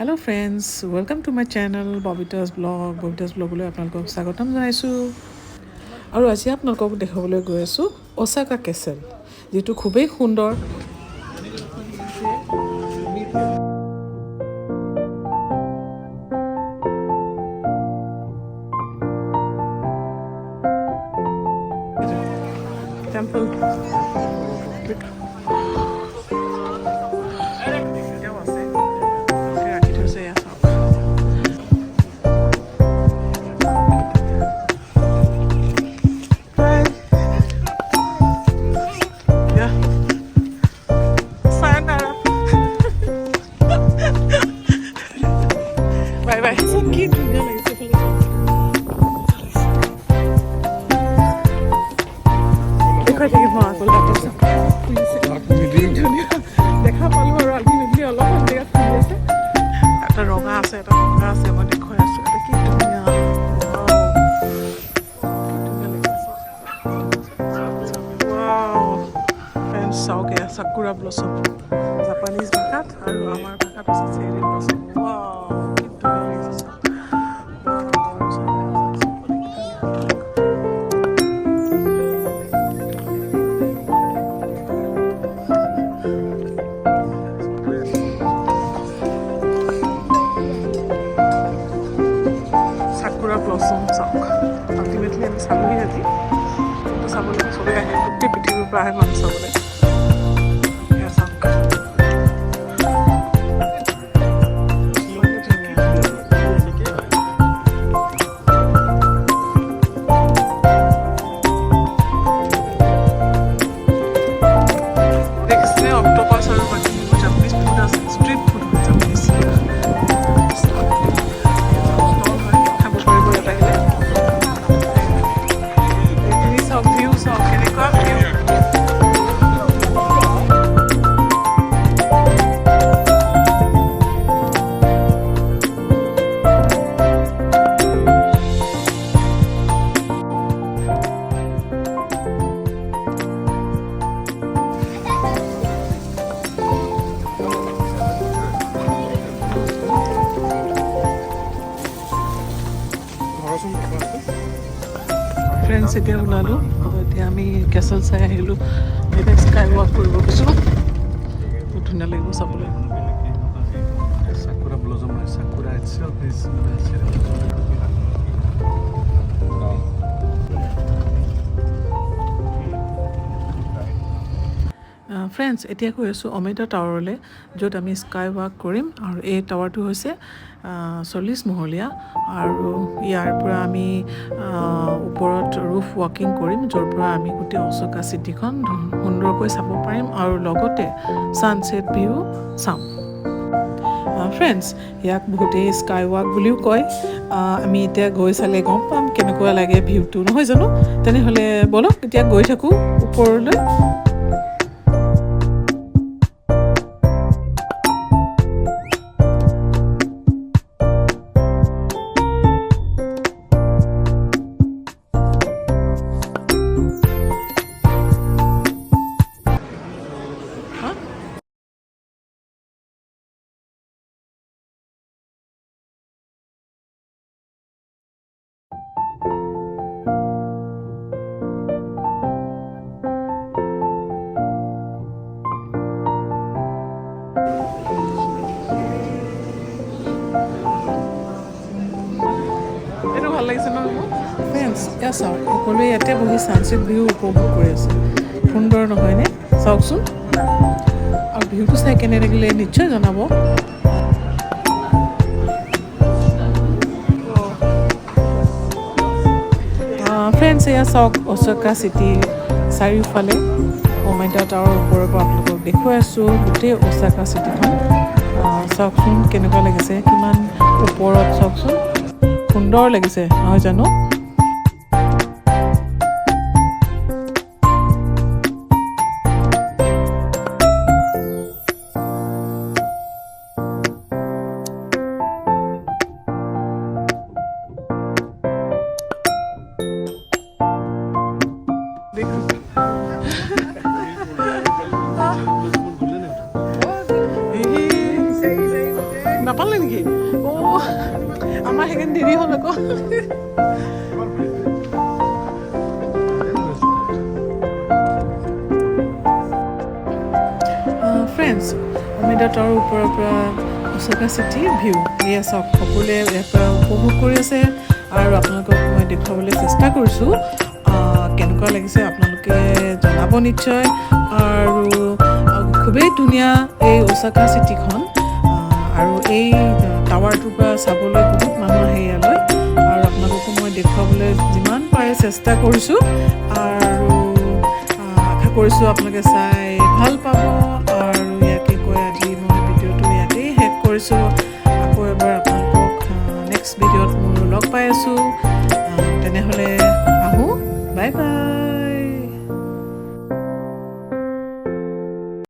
Hello friends, welcome to my channel Bobita's blogলৈ আপোনালোকক স্বাগতম জনাইছো আৰু আজি আপোনালোকক দেখাবলৈ গৈ আছো ওসাকা কেসল যেটো খুবেই সুন্দৰ টেম্পল Bye. So cute. দেখা পালো আৰু আলটিমেটলি অলপ জেগাত ফুৰি আছে এটা ৰঙা আছে এটা ৰঙা আছে মই দেখুৱাই আছো এটা কি ধুনীয়া ফ্ৰেণ্ডছ চাওক এয়া সাকুৰা ব্লছম জাপানিজ ভাষাত আৰু আমাৰ ভাষাত আছে চেৰি ব্লছম ব্লছম চাওক আল্টিমেটলি আমি চালোহি আজি কিন্তু চাবলৈ চবেই আহে গোটেই পৃথিৱীৰ পৰা আহে মানুহ চাবলৈ দেখিছে অক্টোপাছ আৰু জাপানিজ ফুড আছে ষ্ট্ৰীট ফুড হয় জাপানিজ ফ্ৰেণ্ডছ এতিয়া ওলালোঁ এতিয়া আমি কেচল চাই আহিলোঁ এতিয়া স্কাই ৱাক কৰিব গৈছোঁ বহুত ধুনীয়া লাগিব চাবলৈ সাকুৰা ব্লছম সাকুৰা itself is ফ্ৰেণ্ডছ এতিয়া গৈ আছোঁ অমিতা টাৱাৰলৈ য'ত আমি স্কাই ৱাক কৰিম আৰু এই টাৱাৰটো হৈছে 40 মহলীয়া আৰু ইয়াৰ পৰা আমি ওপৰত ৰুফ ৱাকিং কৰিম য'ৰ পৰা আমি গোটেই ওসাকা চিটিখন সুন্দৰকৈ চাব পাৰিম আৰু লগতে ছানছেট ভিউ চাম ফ্ৰেণ্ডছ ইয়াক বহুতেই স্কাই ৱাক বুলিও কয় আমি এতিয়া গৈ চালে গম পাম কেনেকুৱা লাগে ভিউটো নহয় জানো তেনেহ'লে বলক এতিয়া গৈ থাকোঁ ওপৰলৈ ভাল লাগিছে ন ফ্ৰেণ্ডছ এয়া চাওক সকলোৱে ইয়াতে বহি ছানছেট ভিউ উপভোগ কৰি আছে সুন্দৰ নহয়নে চাওকচোন আৰু ভিউটো চাই কেনে লাগিলে নিশ্চয় জনাব ফ্ৰেণ্ডছ এয়া চাওক ওসাকা চিটি চাৰিওফালে অমিতা টাৱাৰৰ ওপৰৰ পৰা আপোনালোকক দেখুৱাই আছোঁ গোটেই ওসাকা চিটিখন চাওকচোন কেনেকুৱা লাগিছে কিমান ওপৰত চাওকচোন সুন্দৰ লাগিছে নহয় জানো নাপালে নেকি আমাৰ সেইকাৰণে দেৰি হ'ল আকৌ ফ্ৰেণ্ডছ অমিতা টাৱাৰৰ ওপৰৰ পৰা ওচাকা চিটি ভিউ এয়া চাওক সকলোৱে ইয়াৰ পৰা উপভোগ কৰি আছে আৰু আপোনালোকক মই দেখুৱাবলৈ চেষ্টা কৰিছোঁ কেনেকুৱা লাগিছে আপোনালোকে জনাব নিশ্চয় আৰু খুবেই ধুনীয়া এই ওচাকা চিটিখন আৰু এই টাৱাৰটোৰ পৰা চাবলৈ বহুত মানুহ আহে ইয়ালৈ আৰু আপোনালোককো মই দেখুৱাবলৈ যিমান পাৰে চেষ্টা কৰিছোঁ আৰু আশা কৰিছোঁ আপোনালোকে চাই ভাল পাব আৰু ইয়াকে কৈ আজি মই ভিডিঅ'টো ইয়াতেই শেষ কৰিছোঁ আকৌ এবাৰ আপোনালোকক নেক্সট ভিডিঅ'ত মোৰ লগ পাই আছোঁ তেনেহ'লে আহোঁ বাই বাই